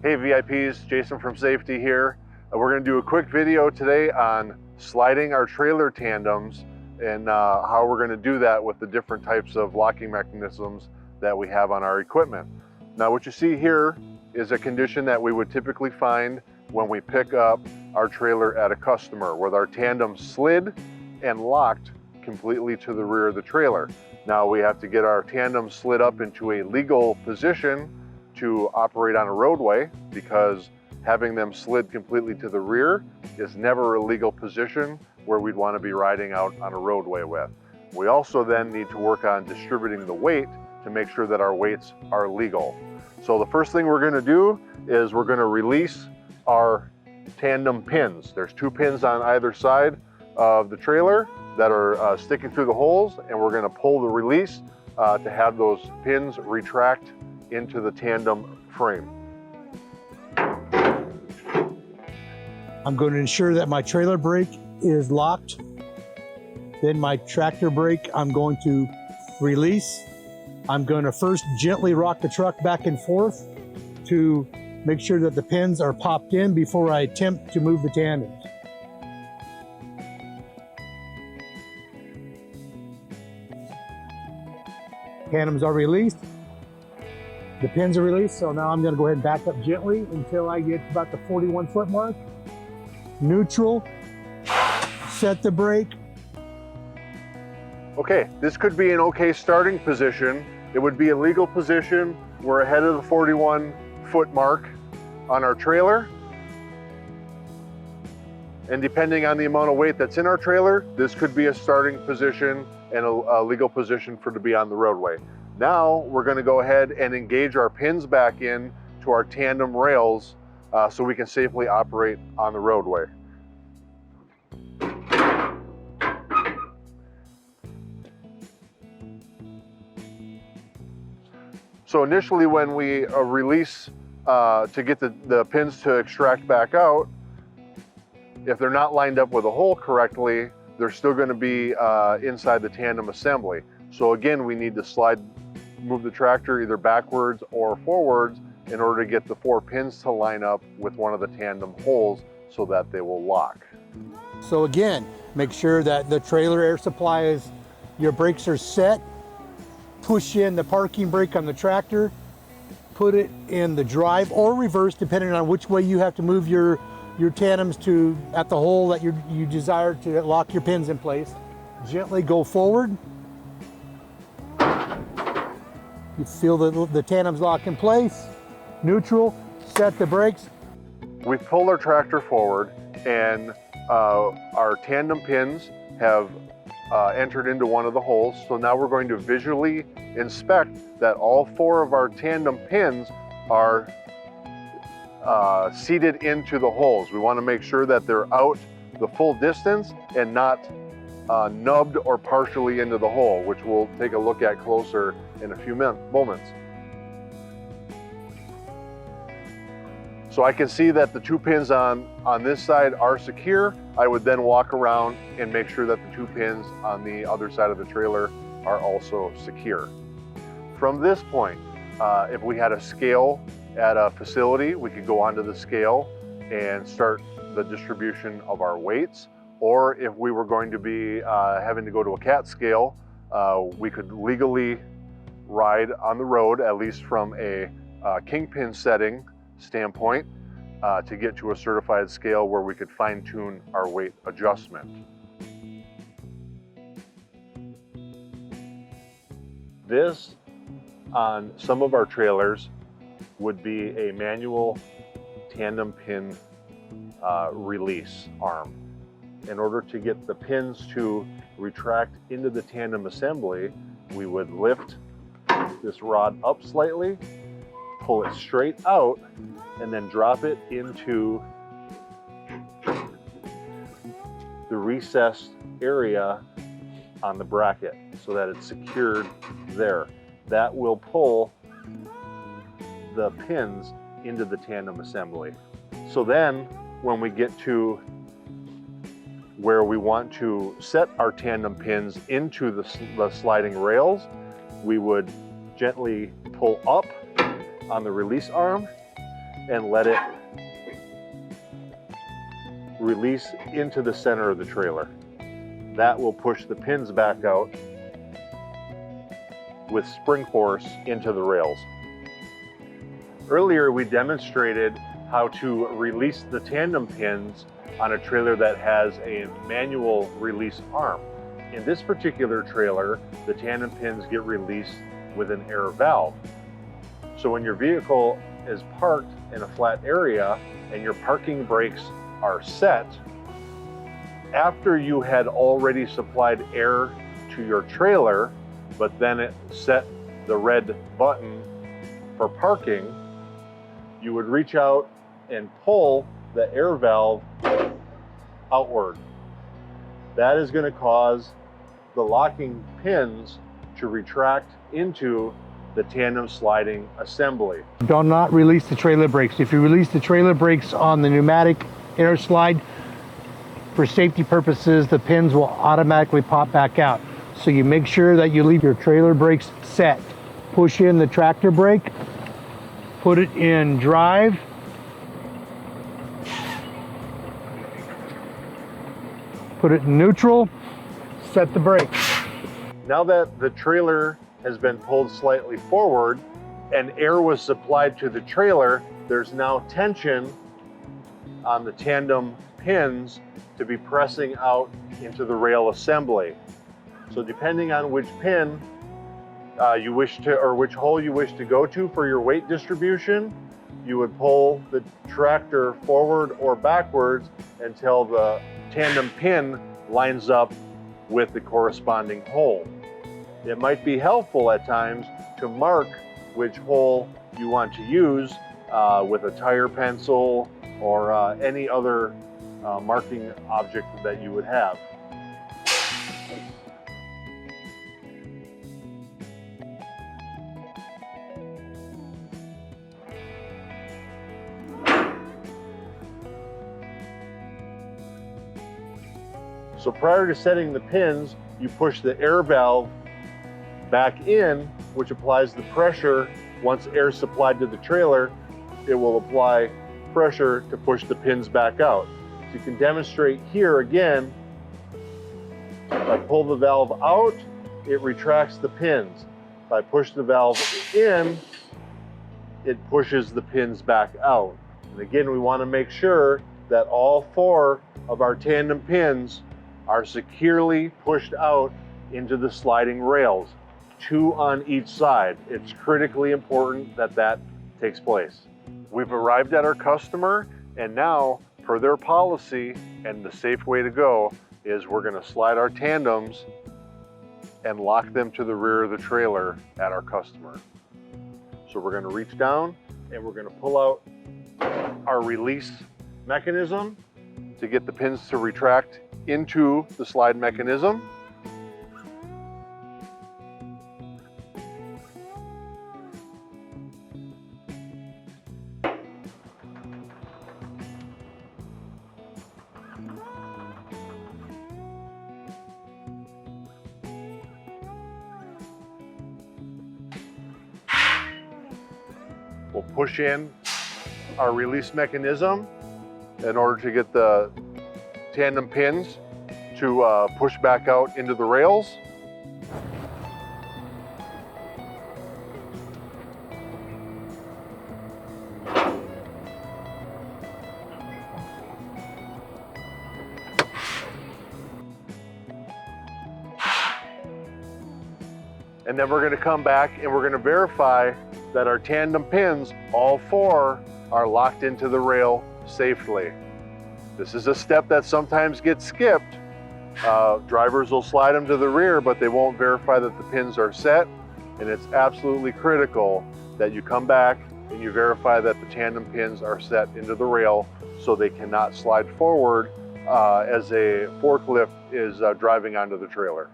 Hey VIPs, Jason from Safety here. We're going to do a quick video today on sliding our trailer tandems and how we're going to do that with the different types of locking mechanisms that we have on our equipment. Now what you see here is a condition that we would typically find when we pick up our trailer at a customer, with our tandem slid and locked completely to the rear of the trailer. Now we have to get our tandem slid up into a legal position to operate on a roadway, because having them slid completely to the rear is never a legal position where we'd want to be riding out on a roadway with. We also then need to work on distributing the weight to make sure that our weights are legal. So the first thing we're going to do is we're going to release our tandem pins. There's 2 pins on either side of the trailer that are sticking through the holes, and we're going to pull the release to have those pins retract into the tandem frame. I'm going to ensure that my trailer brake is locked. Then my tractor brake I'm going to release. I'm going to first gently rock the truck back and forth to make sure that the pins are popped in before I attempt to move the tandems. Tandems are released. The pins are released, so now I'm going to go ahead and back up gently until I get to about the 41-foot mark. Neutral, set the brake. Okay, this could be an okay starting position. It would be a legal position. We're ahead of the 41-foot mark on our trailer. And depending on the amount of weight that's in our trailer, this could be a starting position and a legal position for to be on the roadway. Now we're going to go ahead and engage our pins back in to our tandem rails so we can safely operate on the roadway. So initially when we release to get the pins to extract back out, if they're not lined up with a hole correctly, they're still going to be inside the tandem assembly. So again, we need to move the tractor either backwards or forwards in order to get the 4 pins to line up with one of the tandem holes so that they will lock. So again, make sure that the trailer air supply is, your brakes are set. Push in the parking brake on the tractor, put it in the drive or reverse, depending on which way you have to move your tandems to at the hole that you desire to lock your pins in place. Gently go forward. You feel the tandems lock in place. Neutral, set the brakes. We've pulled our tractor forward, and our tandem pins have entered into one of the holes. So now we're going to visually inspect that all 4 of our tandem pins are seated into the holes. We want to make sure that they're out the full distance and not nubbed or partially into the hole, which we'll take a look at closer in a few moments. So I can see that the 2 pins on this side are secure. I would then walk around and make sure that the 2 pins on the other side of the trailer are also secure. From this point, if we had a scale at a facility, we could go onto the scale and start the distribution of our weights. Or if we were going to be having to go to a CAT scale, we could legally ride on the road, at least from a kingpin setting standpoint, to get to a certified scale where we could fine-tune our weight adjustment. This, on some of our trailers, would be a manual tandem pin release arm. In order to get the pins to retract into the tandem assembly, we would lift this rod up slightly, pull it straight out, and then drop it into the recessed area on the bracket so that it's secured there. That will pull the pins into the tandem assembly. So then when we get to where we want to set our tandem pins into the sliding rails, we would gently pull up on the release arm and let it release into the center of the trailer. That will push the pins back out with spring force into the rails. Earlier we demonstrated how to release the tandem pins on a trailer that has a manual release arm. In this particular trailer, the tandem pins get released with an air valve. So when your vehicle is parked in a flat area and your parking brakes are set, after you had already supplied air to your trailer, but then it set the red button for parking, you would reach out and pull the air valve outward. That is going to cause the locking pins to retract into the tandem sliding assembly. Do not release the trailer brakes. If you release the trailer brakes on the pneumatic air slide, for safety purposes, the pins will automatically pop back out. So you make sure that you leave your trailer brakes set. Push in the tractor brake, put it in drive, put it in neutral, set the brakes. Now that the trailer has been pulled slightly forward and air was supplied to the trailer, there's now tension on the tandem pins to be pressing out into the rail assembly. So depending on which pin you wish to, or which hole you wish to go to for your weight distribution, you would pull the tractor forward or backwards until the tandem pin lines up with the corresponding hole. It might be helpful at times to mark which hole you want to use with a tire pencil or any other marking object that you would have. So prior to setting the pins, you push the air valve back in, which applies the pressure. Once air is supplied to the trailer, it will apply pressure to push the pins back out. So you can demonstrate here again. If I pull the valve out, it retracts the pins. If I push the valve in, it pushes the pins back out. And again, we want to make sure that all 4 of our tandem pins are securely pushed out into the sliding rails, 2 on each side. It's critically important that that takes place. We've arrived at our customer, and now, per their policy, and the safe way to go is we're going to slide our tandems and lock them to the rear of the trailer at our customer. So we're going to reach down and we're going to pull out our release mechanism to get the pins to retract into the slide mechanism. We'll push in our release mechanism in order to get the tandem pins to push back out into the rails. And then we're going to come back and we're going to verify that our tandem pins, all 4, are locked into the rail safely. This is a step that sometimes gets skipped. Drivers will slide them to the rear, but they won't verify that the pins are set. And it's absolutely critical that you come back and you verify that the tandem pins are set into the rail so they cannot slide forward as a forklift is driving onto the trailer.